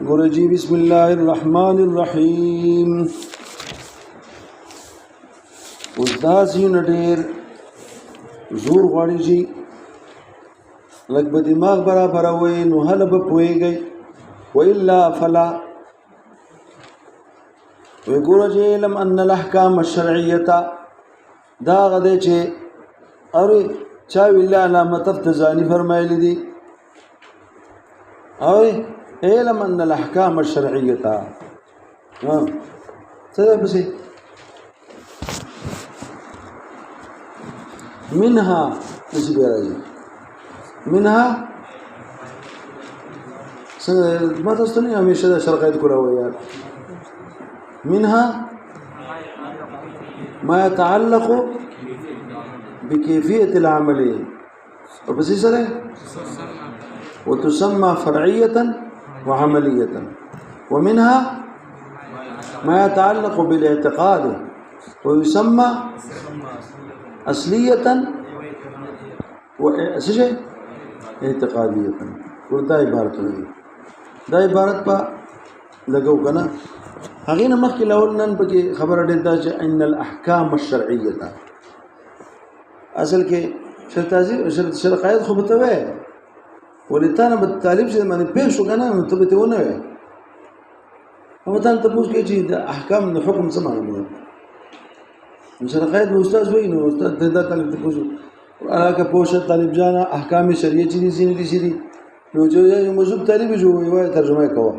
गुरुजी बिस्मिल्लाहिर्रहमानिर्रहीम। उदासी नटेर जोर غواړي چې لږ به دماغ برابر وي نو هله به پوهیږئ والا فلا. وګوره چې علم ان الاحکام الشرعیه دا غده چې اوري چا ویل علامه تفتزانی فرمایلی دي اوري علم ان الاحکام الشرعیه څه بس منها نسي راځي منها ما تستني همیشه دا شرقیت کوله و یار منها ما يتعلق بكيفية العمل وبس يسره وتسمى فرعية وعملية. ومنها ما يتعلق بالاعتقاد ويسمى أصلية وشيء اعتقادية. وده عبارة لدي ده عبارة با لقو كنا هغينا مخي لأولنا بكي خبر ديتا ان الأحكام الشرعية دا اصل کې شرقایت خو بته وای ولتانه په طالب چې باندې پیښ شو کنه نو ته به ونه وای او ته پوښتنه کوي چې د احکام د حکم څه معنی ده. شرقایت استاد وای نو استاد دا طالب ته پوښتنه علاقه پوښتنه طالب جان احکام شریعه چې دي سینې دي سړي نو چې موجود طالب جوړ وای ترجمه کوه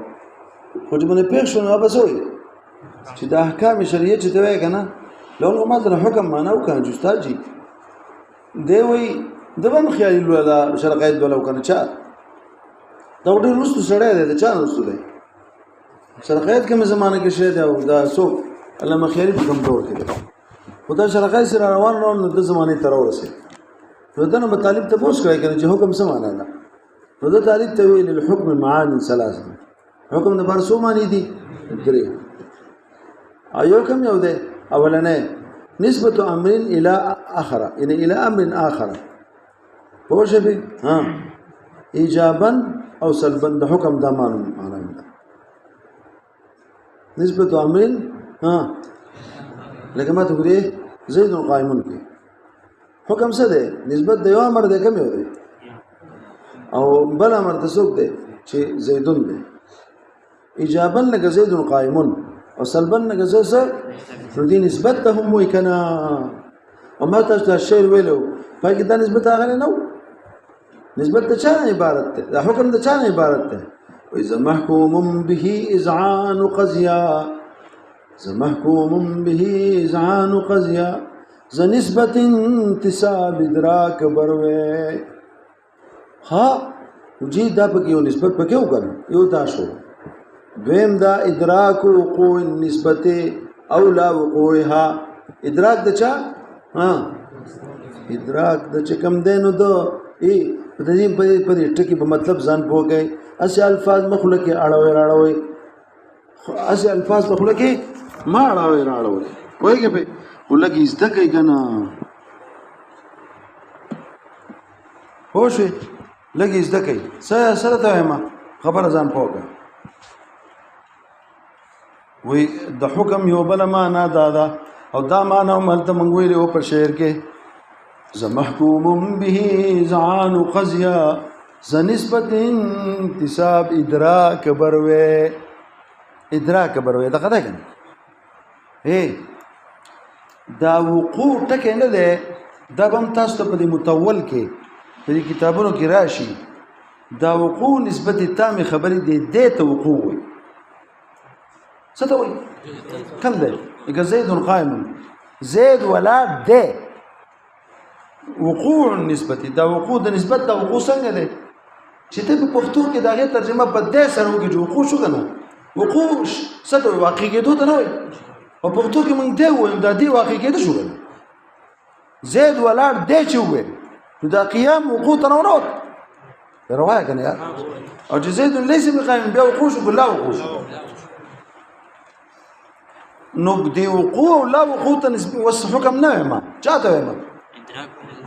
خو چې باندې پیښ شو نو بس وای چې د احکام شریعه چې ته وای کنه لو ما د حکم معنا وکړ چې استاد جی دی وی دبم خیالي ولا شرقایت ولا وکنه چا دا ډېر رستو سړی دی چا رستو دی شرقایت کوم زمانه کې شه دی او دا سو الله مخیالي په کوم دور کې دی خدای شرقایت سره روان نو د زمانه تر ورسه نو دا نو طالب ته پوښتنه کوي چې حکم څه معنی ده نو دا طالب ته ویل الحكم معاني ثلاثه حکم د بار سو معنی دي درې ایو کوم یو دی اولنې نسبة أمر إلى آخر يعني إلى أمر آخر هو شبه إيجابا أو سلبا ده حكم ده معنى نسبة أمر لكن ما تقول إيه زيد قائم كي حكم سده نسبة ده يوم أمر ده كم يوم أو بلا أمر تسوق ده شيء زيدون ده إيجابا لك زيد قائم او سلبن نجزسه ردي نسبتهم ويكنا وما تشتهى الشيء ويلو فكده نسبتها غير نو نسبت چا عبارت ده حکم ده چا عبارت ده واذا محكوم به اذعان قضيا اذا محكوم به اذعان قضيا ذا نسبة انتساب ادراك بروي ها وجي دا پکې نسبت پکې وکړو یو دا شو دویم دا ادراک وقوع النسبت اولا وقوعها ادراک د چا ادراک د چکم دینو دو ای د دې په دې ټکی په مطلب ځان پوګي اسی الفاظ مخلوقي اړوي اسی الفاظ مخلوقي ما اړوي وایي په ولګي زده کوي کنه هوښه لګي زده کوي سره ته ما خبر ځان پوګي وی د حکم یو بل معنا دادا او دا معنا ملته مونږ ویلو په شعر کې ز محکوم به زعان قضیا ز نسبت انتساب ادراک بروي دا قدا کنه دا وقوع ټکه نه ده دا بم تاسو ته په متول کې په کتابونو کې راشي دا وقوع نسبت تام خبرې دې ته وقوع وي ستوي كم ده يبقى زيد قائم زيد ولا ده وقوع النسبة ده وقوع ده نسبة ده وقوع څنګه ده چې ته په پښتو کې دا غي ترجمه په دې سره وکړي وقوع شو کنه وقوع ستوي واقع کېدو ته نه وي په پښتو کې مونږ دی وایم دا دی واقع کېدو شو کنه زيد ولا ده چې وي دا قيام وقوع تنورات روايه کنه یا او زيد ليس بقائم بیا وقوع شو بالله وقوع نو دی وقوع لا وقوع نسبي وس حكم نه ما چاته ما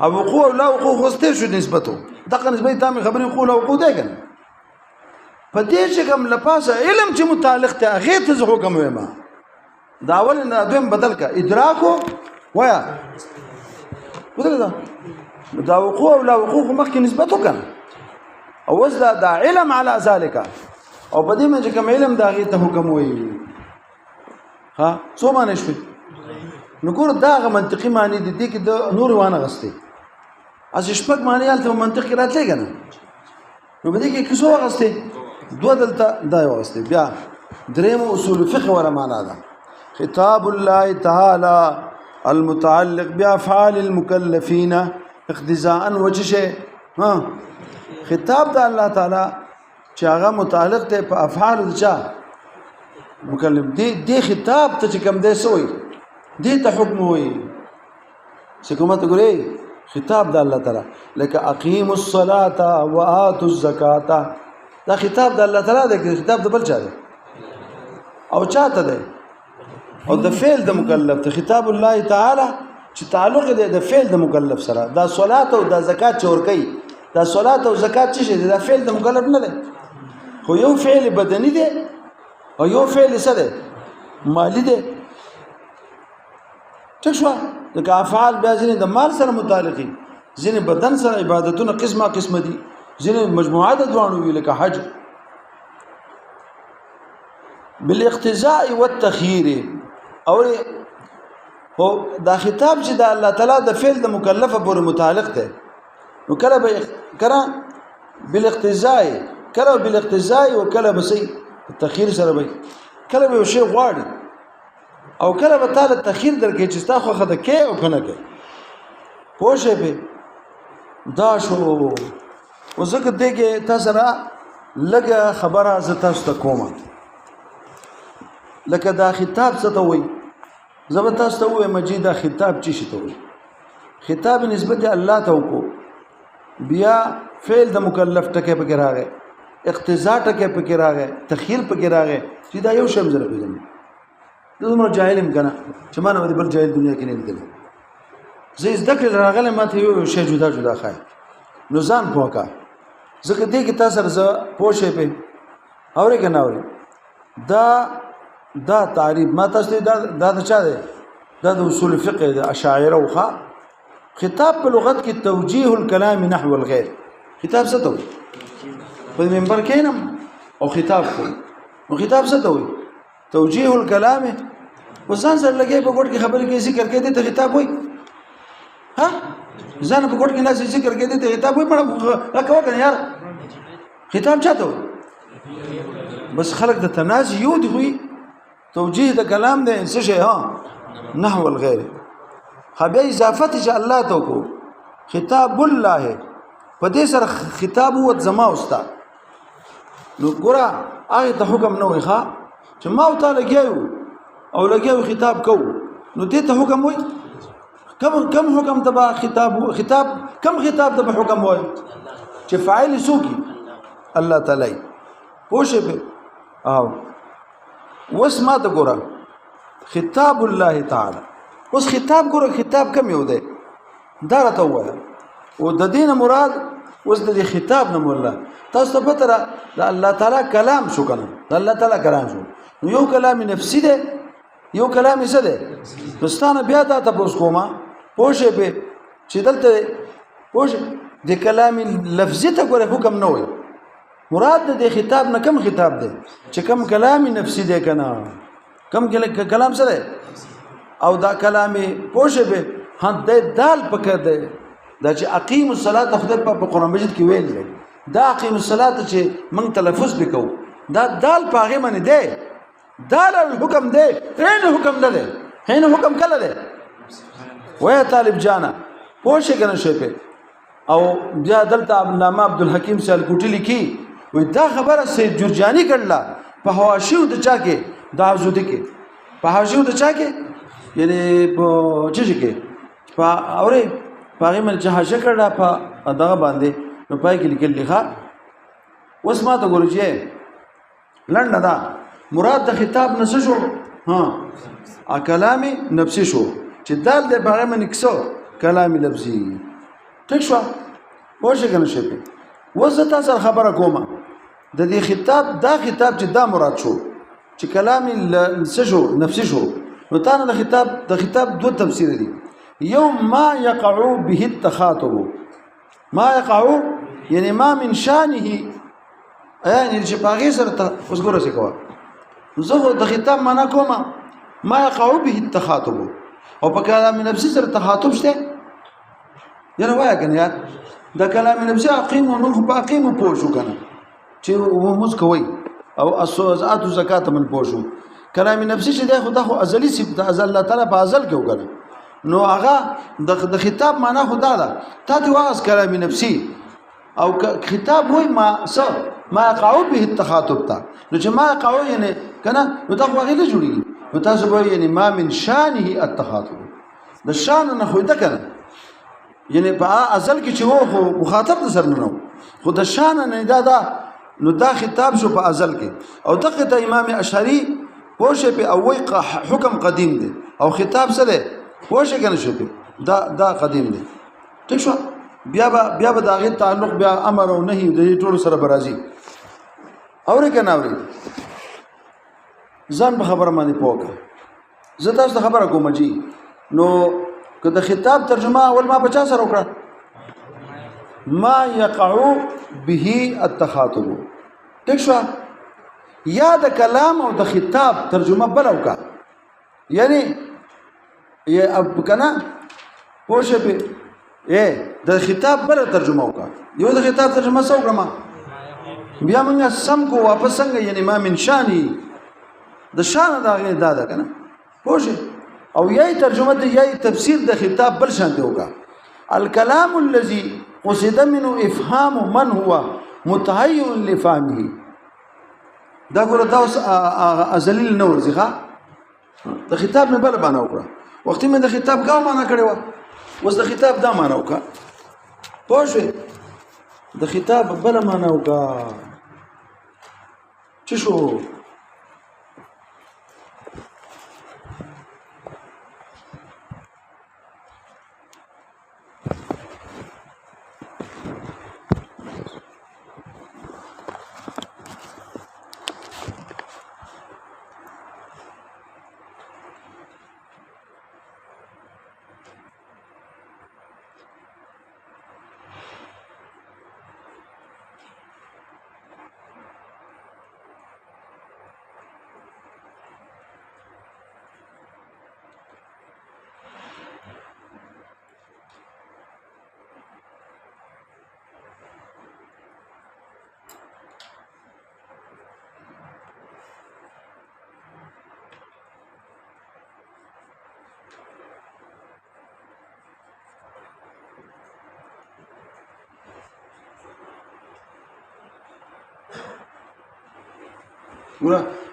او وقوع او لا وقوع خو ستیر شو نسبتو دغه نسبت تام خبرې وقوع او وقوع دی کنه په دې چې کوم لپاسه علم چې متعلق ته هغه ته حکم وایم دا اول نه دویم بدل کا ادراکو ویا بدل دا وقوع او لا وقوع مخکې نسبتو کنه او وز دا علم على ذلك او په دې چې کوم علم دا هغه ته حکم وایي ها څو معنی شوي نو ګور دا منطقي معنی دي کې د نور وانه غستې از شپږ معنی الته منطق کې راتلې کنه نو په دې کې څو غستې دوه دلته دا غستې بیا دریم اصول فقه ولا معنا ده خطاب الله تعالى المتعلق بافعال المكلفين اقتضاء وجه ها خطاب د الله تعالی چې هغه متعلق ته په افعال چا مکلف دی خطاب ته چې کوم دی سوی دی ته حکم وي څه کومه ته ګوري خطاب د الله تعالی لکه اقیموا الصلاه واتوا الزکاه دا خطاب د الله تعالی دی خطاب د بل چا دی او چاته دی او د فعل د مکلف ته خطاب الله تعالی چې تعلق دی د فعل د مکلف سره دا صلات او د زکات چور کوي دا صلات او زکات چې دی دا فعل د مکلف نه دی خو یو فعل بدني دی او یو فعل څه دی مالی دی تشوا لکه افعال بیا ځینې د مال سره متعلقي ځینې بدن سره عبادتونه قسمه قسمه دي ځینې مجموعات دوانو وی لکه حج بالاقتضاء والتخيير او هو دا خطاب چې د الله تعالی د فعل د مکلفه پورې متعلق دی نو کله به کرا بالاقتضاء کله بالاقتضاء او کله بسې تخيير سره به کله به شی غواړي او کله به تعالی تخيير درکې چې تا خو خده کې او کنه کې پوښې به دا شو وزګ دغه تاسو را لګه خبره ز تاسو ته کومه لکه دا خطاب څه ته وایي زبر تاسو ته وایي مجید دا خطاب چی شي ته وایي خطاب نسبت الله ته وکړو بیا فعل د مکلف ټکه پکې راغی اقتضاء ټکه پکې راغی تخيير پکې راغی چې دا یو شم زره پیژنې دومره جاهلم کنه چې ما نه بل جاهل دنیا کې نه لیدل زه زده کړل راغله ماته یو شی جدا جدا خای نو ځان پوکا ځکه دې کې تاسو زه پوښې په اورې کنه اورې دا تعریف ما تاسو دا چا دی دا د اصول فقه د اشاعره او خطاب په لغت کې توجيه الكلام نحو الغير خطاب څه ته وي په منبر کې نم او خطاب کو نو خطاب څه ته وي توجيه الكلام وزن سره لګي په ګډ کې خبرې کې ذکر کې دي ته خطاب وي ها ځان په ګډ کې نه ذکر کې دي ته خطاب وي مړه راکوه کنه یار خطاب چاته بس خلق د تنازع یو دی وي توجيه د کلام د څه شي ها نحو الغير خبي اضافت چې الله ته کو خطاب الله په دې سره خطاب هو زما استاد نو ګورا هغه ته حکم نه وي ښا چې ما او تعالی لګیو او لګیو خطاب کو نو دې ته حکم وي کم حکم تبع خطاب کم خطاب تبع حکم وي چې فاعل سوقي الله تعالی پوښې په او واسما ته ګورا خطاب الله تعالی اوس خطاب ګورو خطاب کم یو دی دا راته وایا او د دین مراد اوس د خطاب نه مولا تاسو ته پته را د الله تعالی کلام شو کنه د الله تعالی کلام شو یو کلام نفسي دی یو کلام څه دی دوستانه بیا دا تاسو کومه پوښې به چې دلته پوښ د کلام لفظي ته ګوره حکم نه وي مراد د خطاب نه کم خطاب دی چې کم کلام نفسي دی کنه کم کلام څه دی او دا کلامي پوښه به هند دال پکې ده دا چې اقیم الصلاه خدای په قران مجید کې ویل دی دا اقیم الصلاه چې موږ تلفظ وکاو دا دال پاغه منه ده دال حکم ده عین حکم ده عین حکم کله ده وای طالب جانا پوښه کنه شي په او بیا دلته نامه عبدالحکیم سال کوټی لیکي وای دا خبره سید جرجانی کړلا په حواشیو د چا کې دا زوده کې په حواشیو د چا کې یعنی په چیزی کې په اورې پاغه من جهاشه کړه په دغه باندې نو پای کې لیکل لیکه اوس ما ته ګورځي لنډه دا مراد د خطاب نس شو ها ا کلامي نفسي شو چې دال د پاغه من کسو کلامي لفظي ٹھیک شو پوه شئ کنه شئ اوس زه تا سره خبره کومه د دې خطاب دا خطاب چې دا مراد شو چې کلام څه شو نفسي شو نو تا نه د خطاب دوه تفسیر دي یو ما يقع به التخاطب ما يقع یعنی ما من شانه یعنی چې باغې سره اوس ګوره څه کوه زه د خطاب معنا کومه ما يقع به التخاطب او په کلام نفسي سره تخاطب شته یاره وایه کنه یار د کلام نفسي اقیم او من په اقیم پوه شو کنه چې موږ کوي او الصلاه او زکات من پوه شو کلام نفسي چې دا خو ازلی صفت ازل الله تعالی په ازل کې وکړه نو هغه د خطاب معنا خدا ده تا ته واغس کلام نفسي او خطاب وای ما يقع به التخاطب تا نو چې ما يقع یعنی کنه نو دا خو غیله جوړیږي نو تاسو به یعنی ما من شانه التخاطب د شان نه خو ده کنه یعنی په ازل کې چې وو مخاطب د سر نه خو د شان نه دا نو دا خطاب شو په ازل کې او دغه ته امام اشعری پوښه په اوی حکم قدیم دی او خطاب څه دی پوښه کنه شو دا قدیم دی ٹھیک شو بیا به دا غي تعلق بیا امر او نهي د ټول سره برازي اوري کنه اوري ځان په خبره باندې پوهه زه تاسو خبره کوم جی نو که د خطاب ترجمه اول ما 50 سره وکړه ما يقع به التخاطب ٹھیک شو یا د کلام او د خطاب ترجمه بل وکړه یعنی یا اب کنه پوښه په د خطاب بل ترجمه وکړه یو د خطاب ترجمه څو کړم بیا موږ سم کو واپس څنګه یعنی ما من شانی د شان دا غي دا ده کنه پوښه او یای ترجمه دی یای تفسیر د خطاب بل شان دی وکړه الكلام الذي قصد منه افهام من هو متهيئ لفهمه دا ګوره دا اوس ازلیل نور ځخه د خطاب نه بل باندې وکړه وختي مې د خطاب ګاو معنا کړی و اوس د خطاب دا معنا وکړه پوه د خطاب بل معنا وکړه چې شو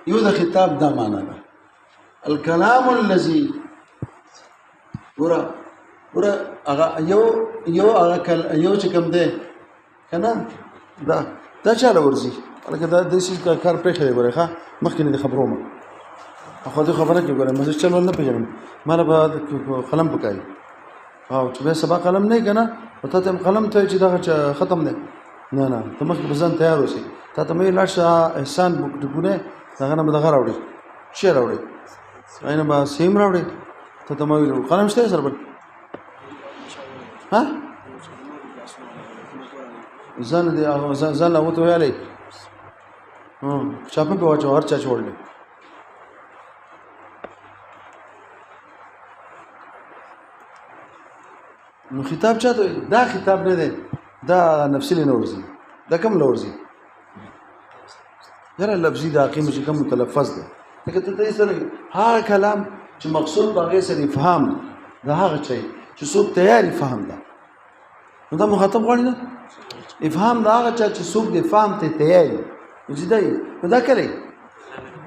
یو د خطاب دا معنا ده الكلام الذي ورا هغه یو چې کوم ده کنه دا چاله ورزي لکه دا د شي کار پرې خلې ورخه مخکې نه خبرو ما خو دې خبره کې ګورم مزه چل ولنه پیژنم مال به قلم پکای او چې به سبا قلم نه کنه او ته قلم ته چې دا ختم نه نه ته مخکې بزن تیار اوسې ته ته مې لاشه احسان بوګونه څنګه نه دغه راوړي شی راوړي اینه با سیم راوړي ته ته مې قلم شته سره بل ها ځان دې ځان لا وته ویلې چاپه په واچو هر چا چوړل نو خطاب چاته دا خطاب نه دی دا نفسي لنورزي دا کوم لورزي یاره لفظي دا قیم چې کوم متلفظ ده لکه ته یې سره ها کلام چې مقصود باغې سره افهام دا هغه شی چې څوک تیاری فهم ده نو دا مخاطب غواړي نه افهام دا هغه چې څوک د فهم ته تیاری وجدای نو دا کوي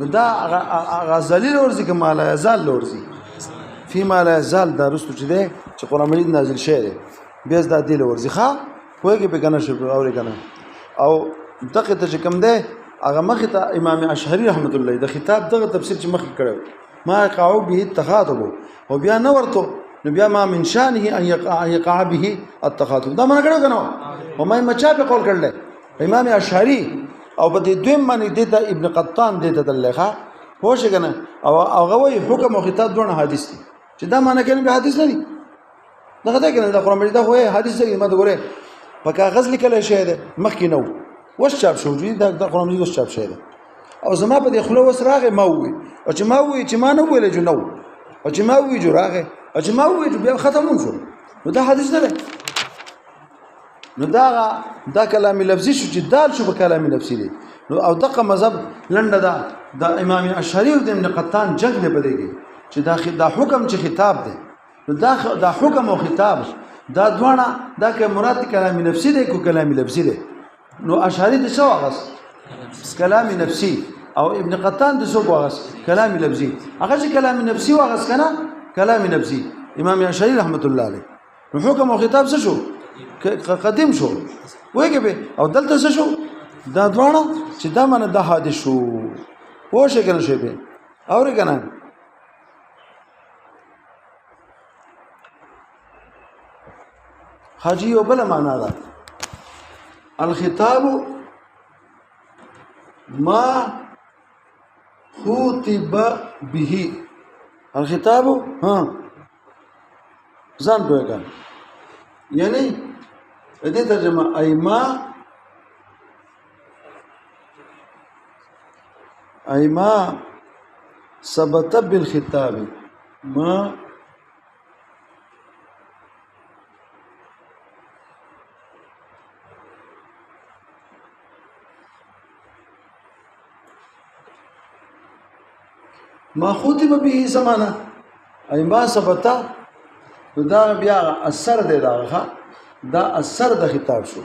نو دا غزلی لورزي کوم لا یزال لورزي فيما لا يزال دا رستو چې ده چې قرآن مجید نازل شوی بیس دا دی لورزي ښه پوهېږي په کنه شو اوري کنه او دغه ته چې کوم ده هغه مخې ته امام اشعری رحمت الله د خطاب دغه تفسیر چې مخې کړو ما قاو به تخاطب او بیا نه ورته نو بیا ما من شانه ان يقع به التخاطب دا معنا کړو کنه او ما مچا په قول کړل امام اشعری او په دې دویم باندې د ابن قطان د دلخه پوښ کنه او هغه وی حکم او خطاب دونه حدیث دي چې دا معنا کوي به حدیث نه دي دا څنګه کنه دا قرآن مجید دا خو حدیث دی ما ته ګوره په کاغذ لیکل شوی دی مخکې نو وش چاپ شو دا قرآن مجید وش چاپ شوی دی او زما په دې خله وس راغې ما وی او چې ما وی چې ما نه ویل جو نو او چې ما وی جو راغې او چې ما وی جو بیا ختمون شو نو دا حدیث نه دی نو دا کلام لفظي شو چې دال شو په کلام لفظي دی نو او دغه مذهب لنډه ده د امام اشعری او د ابن قطان جنگ دی بدیږي چې دا حکم چې خطاب دی نو دا حکم او خطاب دا دوانه دا که مراد کلام نفسي دی کو کلام لفظي دی نو اشعری د څه واغس کلام نفسي او ابن قطان د څه واغس کلام لفظي هغه چې کلام نفسي واغس کنه کلام نفسي امام اشعری رحمت الله علیه نو حکم او خطاب څه شو قدیم شو وایي به او دلته څه شو دا دوانه چې دا منه د حادث شو پوه شئ کنه شی به اورې کنه حاجی وبلا معنا ده الخطاب ما خطب به الخطاب ها ځان پوهه یعنی دې ترجمه ما ثبت بالخطاب ما خطب به زمانه ما ثبت دا بیا اثر دی دا اثر د خطاب شو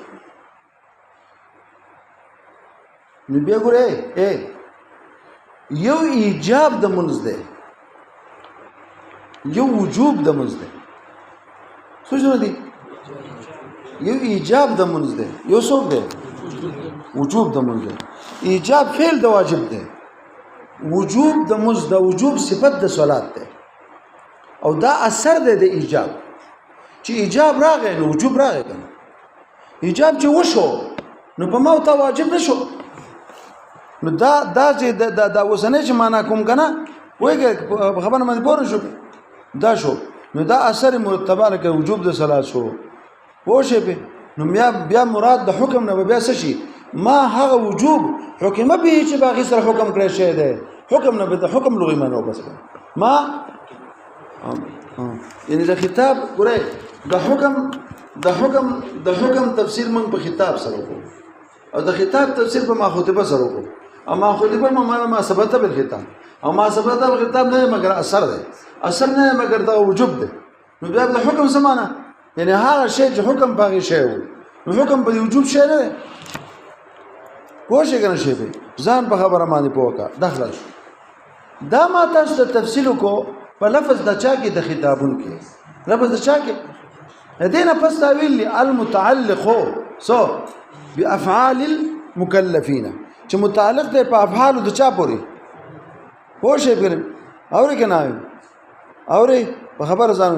نو بیا ګوره یو ایجاب د منځ دی یو وجوب د منځ دی سوچونه دي یو ایجاب د منځ دی یو څوک دی وجوب د منځ دی ایجاب فعل د واجب دی وجوب د منځ د وجوب صفت د صلات دی او دا اثر دی د ایجاب چې ایجاب راغی نو وجوب راغی کنه ایجاب چې وشو نو په ما ته واجب نشو نو دا چې دا وسنه چې معنا کوم کنه وایي خبره باندې پوره شو دا شو نو دا اثر مرتبه لکه وجوب د صلات شو پوه شئ په نو بیا مراد د حکم نه بیا څه شي ما هغه وجوب حکمه به چې باغی سره حکم کړی شه ده حکم نه به حکم لغوي معنی بس ما یعنی دا خطاب ګره د حکم تفسیر موږ په خطاب سره وکړو او د خطاب تفسیر په ماخوطبه سره وکړو اما خطبه ما ثبت بالخطاب او ما ثبت بالخطاب نه مگر اثر ده اثر نه مگر دا وجوب ده نو بیا د حکم زمانہ یعنی هغه شی چې حکم باغی شی نو حکم په وجوب شی نه پوه شئ کنه شی به ځان په خبره باندې پوکا داخله دا ما تاسو ته تفصیل کو په لفظ د چا کې د خطابون کې لفظ د چا کې دینه پس تعویل المتعلق سو بافعال المكلفين چې متعلق دی په افعال د چا پورې پوه شئ پرې اورې کنه اورې په خبره ځان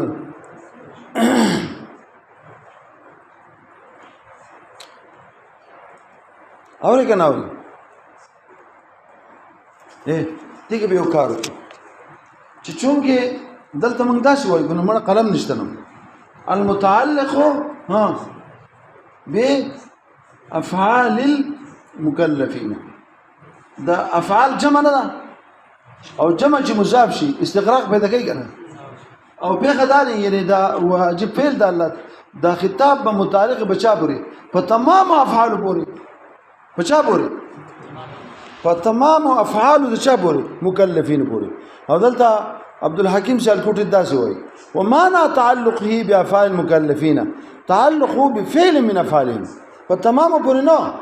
اورې کنه اورې دغه به وکړو چې چونکه دلته موږ داسې وایو نو مړ قلم نشته نو المتعلق به افعال المكلفين دا افعال جمع نه او جمع چې مضاف شي استغراق پیدا کوي کنه او به خدای یعنی دا واجب فعل د الله دا خطاب به متعلق بچا پوری په تمام افعال پوری بچا پوری په تمام افعال د چا پوری مکلفین پوری او دلته عبد الحکیم سالکوټی داسې وایي ومعنى تعلقه بافعال المكلفين تعلقه بفعل من افعالهم په تمام پوری نه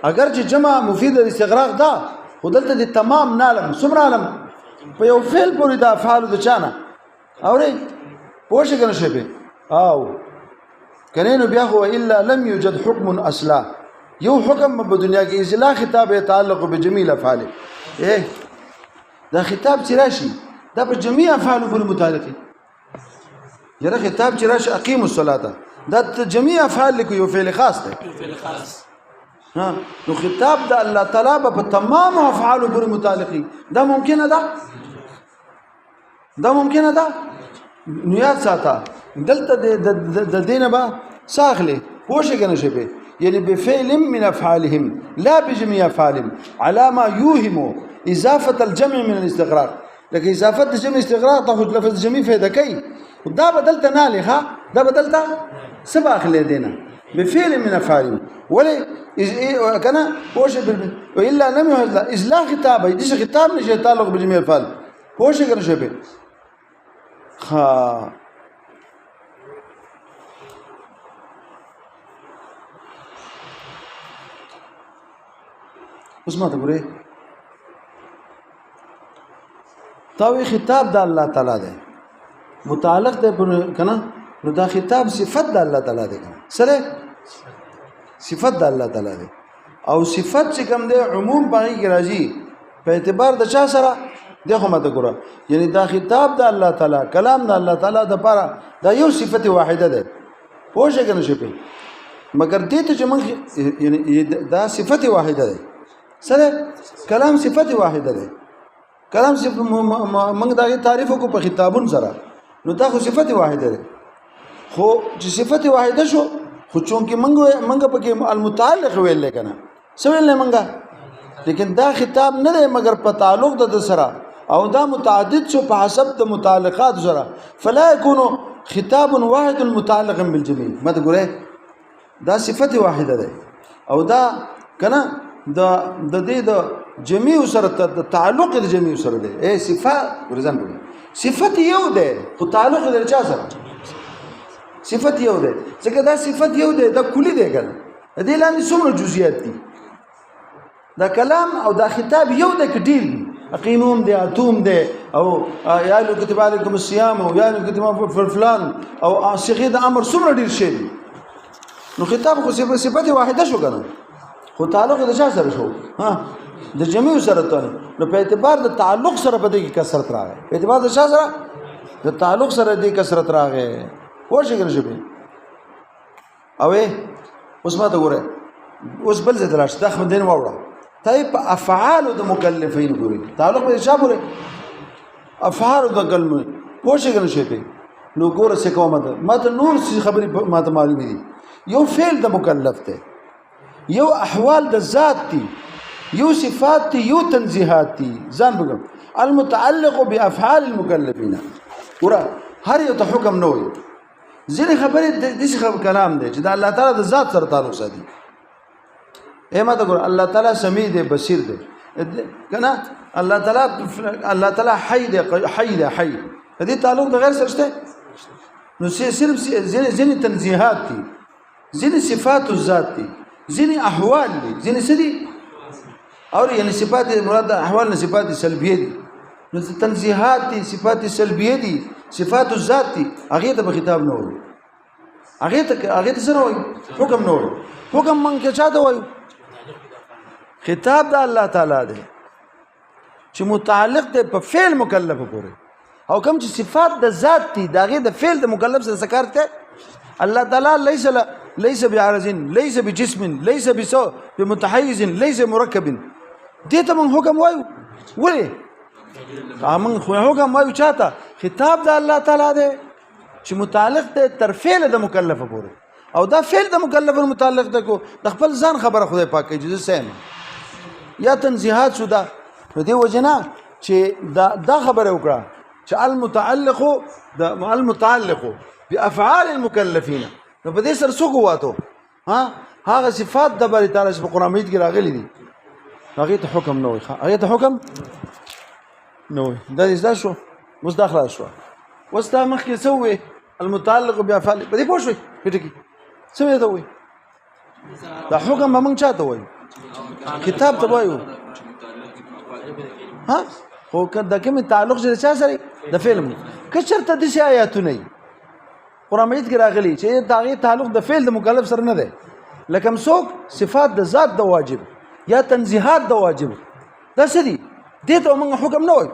اگر چې جمع مفید استغراق دا خودلته د تمام نالم څومره عالم په یو فعل پوری د افعال د چانه اورې پوه شئ کنه شی او کنه نو بیا هو الا لم يوجد حكم اصلا یو حکم په دنیا کې اصلاح خطاب تعلق بجميع افعال دا خطاب چې راشي دا په جميع افعال پورې متعلق یره خطاب چې راشه اقیموا الصلاه دا جميع افعال لیکو یو فعل خاص دی ها نو خطاب د الله تعالی په تمام افعال پورې متعلقي دا ممکنه ده نو یاد ساته دلته د دینه با ساخله پوښښ کنه شي په یعنی بفعل من افعالهم لا بجميع افعالهم على ما يوهم اضافه الجمع من الاستغراق لکه اضافه الجمع استغراق تاخذ لفظ جميع فائده کوي دا بدلته نه لخوا دا بدلته سبا اخلي دینه بفعل من افعالهم ولا كان پوښښ الا لم يهز اصلاح خطاب دي خطاب نشي تعلق بجميع الافعال پوښښ کنه شي په ها اوس ما ته ګورې تاوی خطاب د الله تعالی دی متعلق دی کنه نو دا خطاب صفت د الله تعالی دی سره صفت د الله تعالی دی او صفت چې کوم دی عموم باندې کې راځي په اعتبار د چا سره دغه ماته ګوره یعنی دا خطاب د الله تعالی کلام د الله تعالی د پاره دا یو صفت واحده ده پوښښ کنه شي په مگر دې ته چې موږ یعنی دا صفت واحده ده سره کلام صفت واحده ده کلام صفت موږ دا تعریف کو په خطابون سره نو دا خو صفت واحده ده خو چې صفت واحده شو خو چونکه موږ پکې المتعلق ویل کنه سویل نه موږ لیکن دا خطاب نه ده مگر په تعلق د سره او دا متعدد شو په حسب د متعلقات سره فلا يكون خطاب واحد متعلق بالجميع ما تقول دا صفت واحده ده او دا کنه د دې د جميع سره د تعلق د جميع سره ده اے صفات ورزان بوي صفت یو ده خو تعلق د چا سره صفت یو ده ځکه دا صفت یو ده دا کلی ده کنه دې لاندې څومره جزئیات دي دا کلام او دا خطاب یو ده کډیل اقیموم دی اتوم دی او یا لو کتب علیکم الصيام او یا لو کتب فلان او صيغه د امر څومره ډیر شي نو خطاب خو صفت واحده شو کنه خو تعلق د چا سره شو ها د جميع سره ته نو په اعتبار د تعلق سره په دې کې کثرت راغی په اعتبار د چا سره د تعلق سره دې کثرت راغی خو شي کنه شي او اوس ما ته ګوره اوس بل ځای دراش دا خو دین وړه طيب افعال د مکلفین ګوري تعلق به چا ګوري افعال د کلمه پوښښ کنه شي نو ګوره څه کومه ده ماته نور څه خبرې ماته معلومه دي یو فعل د مکلف ته یو احوال د ذات دي یو صفات دي یو تنزیهات دي ځان بګم المتعلق بافعال المکلفین ګوره هر یو ته حکم نه وي ځینې خبرې د څه خبر کلام دی چې د الله تعالی د ذات سره تعلق ساتي اما ته ګور الله تعالی سمیع دی بصیر دی کنه الله تعالی حی دی حی دې تعلق د غیر سره شته نو صرف ځینې تنزیهات دي ځینې صفات الذات دي ځینې احوال دي ځینې سدي او یعنی صفات مراد احوال نه صفات سلبیه دي نو تنزیهات دي صفات سلبیه دي صفات الذات دي هغه ته خطاب نه وي هغه ته سره وي حکم نه وي حکم مونږ کې چاته وایو خطاب د الله تعالی دی چې متعلق دی په فعل مکلف پورې او کوم چې صفات د ذات دي داغه د فعل د مکلف سره سکارته الله تعالی ليس بعرض ليس بجسم ليس بمتحيز ليس مركب دې ته مونږ حکم وایو ولې امن خو حکم وایو چاته خطاب د الله تعالی دی چې متعلق دی تر فعل د مکلف پورې او دا فعل د مکلف متعلق دی کو د خپل ځان خبره خدای پاک کوي چې سم یا تنزیهات شو دا دې وجنا چې دا خبره وکړه چې المتعلق بافعال المكلفين نو په دې سره څوک واته هغه صفات د باری تعالی په قران مجید کې راغلي دي هغه ته حکم نه وي هغه ته حکم نه وي دا دې شو مستخرج شو وستا مخکې سوې المتعلق بافعال په دې پوه شوي پټ کې سوې ته وي دا حکم به موږ چاته وایو کتاب ته وایو خو کله کوم تعلق چې چا سره د فلم کچرته د آیاتونه قرآن مجید کې راغلي چې داغه تعلق د فعل د مکلف سره نه ده لکه مسوک صفات د ذات د واجب یا تنزیهات د واجب دا څه دي دې ته موږ حکم نه وایو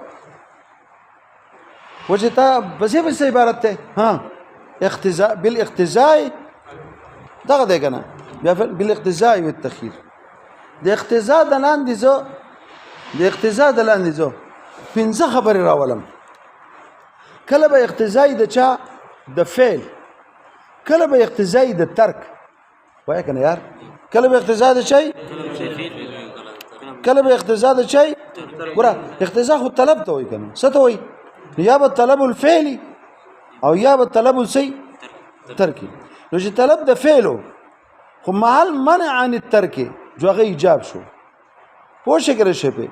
وجه تا بس عبارت ته اقتزاء بالاقتزاء دغه دی کنه بیا بالاقتزاء والتخيير د اقتزاء د لاندې زو پنځه خبرې راولم کله به اقتزاء د چا د فعل کله به اقتزاء د ترک وای کنه یار کله به اقتزاء د چي کله به اقتزاء د چي ګوره اقتزاء خو طلب ته وای کنه څه ته وای یا به طلب الفعل او یا به طلب السي ترکی نو چې طلب د فعل خو محل منع عن الترک جو هغه ایجاب شو پوه شي کړی شي په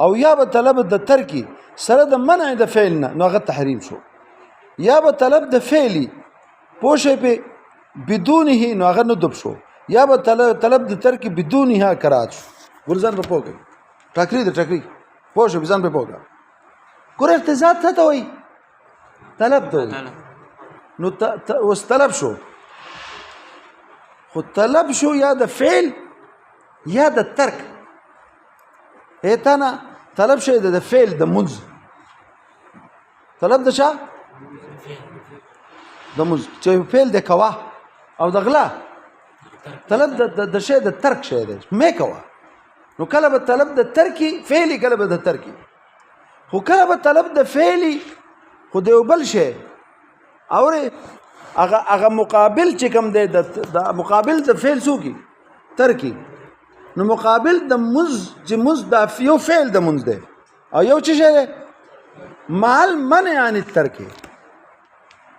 او یا به طلب د ترکی سره د منع د فعل نه نو هغه تحریم شو یا به طلب د فعلی پوه شي په بدونه نو هغه ندب شو یا به طلب د ترکی بدونها کرات شو ګورځان په پوګي ټاکري پوه شو ځان په پوګا ګور اقتضاء ته وای طلب ته نو اوس طلب شو خو طلب شو یا د فعل یا د ترک ایتانا طلب شي د فعل د منځ طلب د چا د منځ چې فعل د کوا او د غلا طلب د شی د ترک شي دی مې کوا نو کله به طلب د ترکی فعلی کله به د ترکی خو کله به طلب د فعلی خو د بل شي اور هغه مقابل چې کوم دی د مقابل د فعل سوکی ترکی نو مقابل د مز چې مز د یو فعل د منځ دی او یو څه شی دی مال منع عن الترک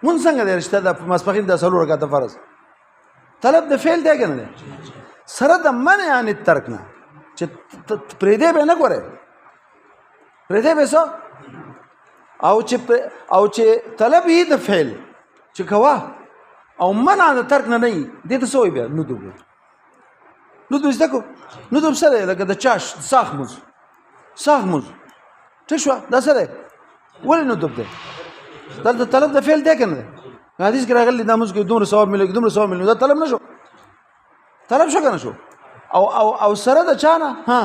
مون څنګه د رشتہ د مسبقین د سلو رکعت فرض طلب د فعل دی کنه سره د منع عن الترک نه چې پرې دی به نه کوره پرې دی به څه او چې طلب یې د فعل چې کوا او منع د ترک نه نه دي ته سوې بیا نو دوی نو دوی زده کو نو دوی سره لکه د چاش ساخ موز څه شو دا سره ولې نو دوی دا طلب د فعل دی کنه حدیث کې راغلی دا موږ کې دومره ثواب ملي دا طلب نشو طلب شو کنه شو او سره د چانه ها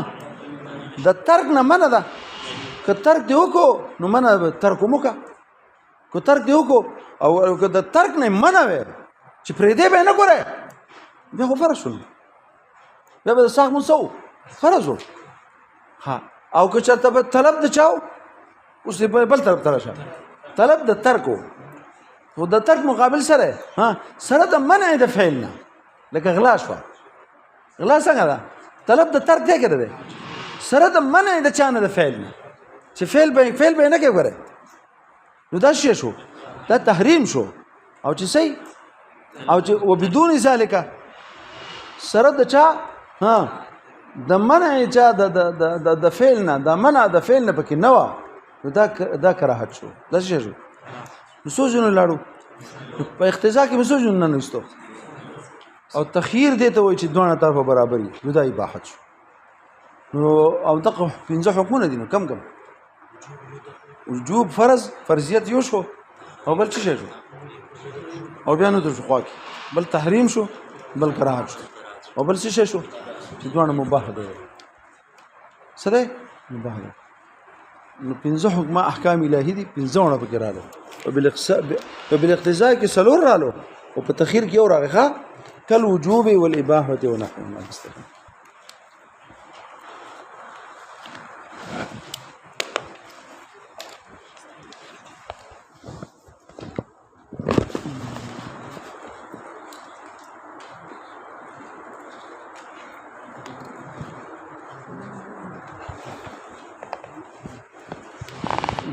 د ترک نه منع ده که ترک دی وکړو نو منع ترک موکا کو ترک دی وکړو او که د ترک نه منع وي چې پرې دی به نه ګوره بیا خو فرض شو بیا به صاحب مو سو فرض وو ها او که چرته به طلب د چاو اوس بل طرف تراشه طلب د ترکو او د ترک مقابل سره ها سره د منع د فعل نه لکه غلا شو غلا څنګه ده طلب د ترک دی کړه سره د منع د چانه د فعل نه چې فعل به نه کوي ګوره نو دا شی شو دا تحریم شو او چې صحیح او چې وبدون ذالک سره د چا ها د منع چا د فعل نه د منع د فعل نه پکې نه و دا کراهت شو دا شی شو نو سوجن لاړو په اقتضا کې مسوجن نه نشته او تخییر دی ته وای چې دوه طرفه برابرۍ نو دا اباحت شو نو او دغه پنځه حکمونه دي نو کم وجوب فرضیت یو شو او بل څه شو او بیا نو د خوا کې بل تحریم شو بل کراهت شو او بل څه شو چې دوه مباح دي سره مباح دي نو پنځه حکم احکام الهی دي پنځه پکې راغلي وبالاقتضاء کې سلور رالو او په تخیر کې اور هغه کل وجوب والاباحه ونحوهما مستقيم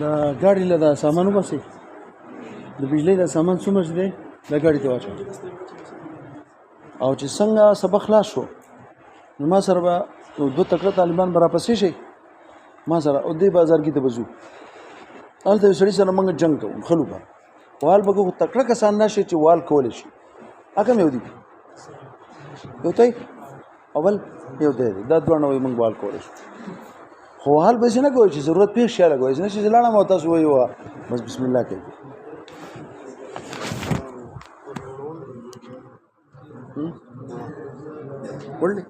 دا ګاډي له دا سامان وباسي د بجلی دا سامان څومره دی دا ګاډي ته واچو او چې څنګه سبق خلاص شو نو ما سره به دوه تکړه طالبان برا پسې شي ما سره او دې بازار کې ته وځو هلته سړي سره موږ جنگ کوو خلو به وال به کو تکړه کسان نشي چې وال کول شي اګه مې ودی یو ته اول یو دی دا دوه نوې موږ وال کول شي خو حال به نه کوي چې ضرورت پیښ شي لګوي نه چې لاړه مو تاسو وایو بس بسم الله کوي ولې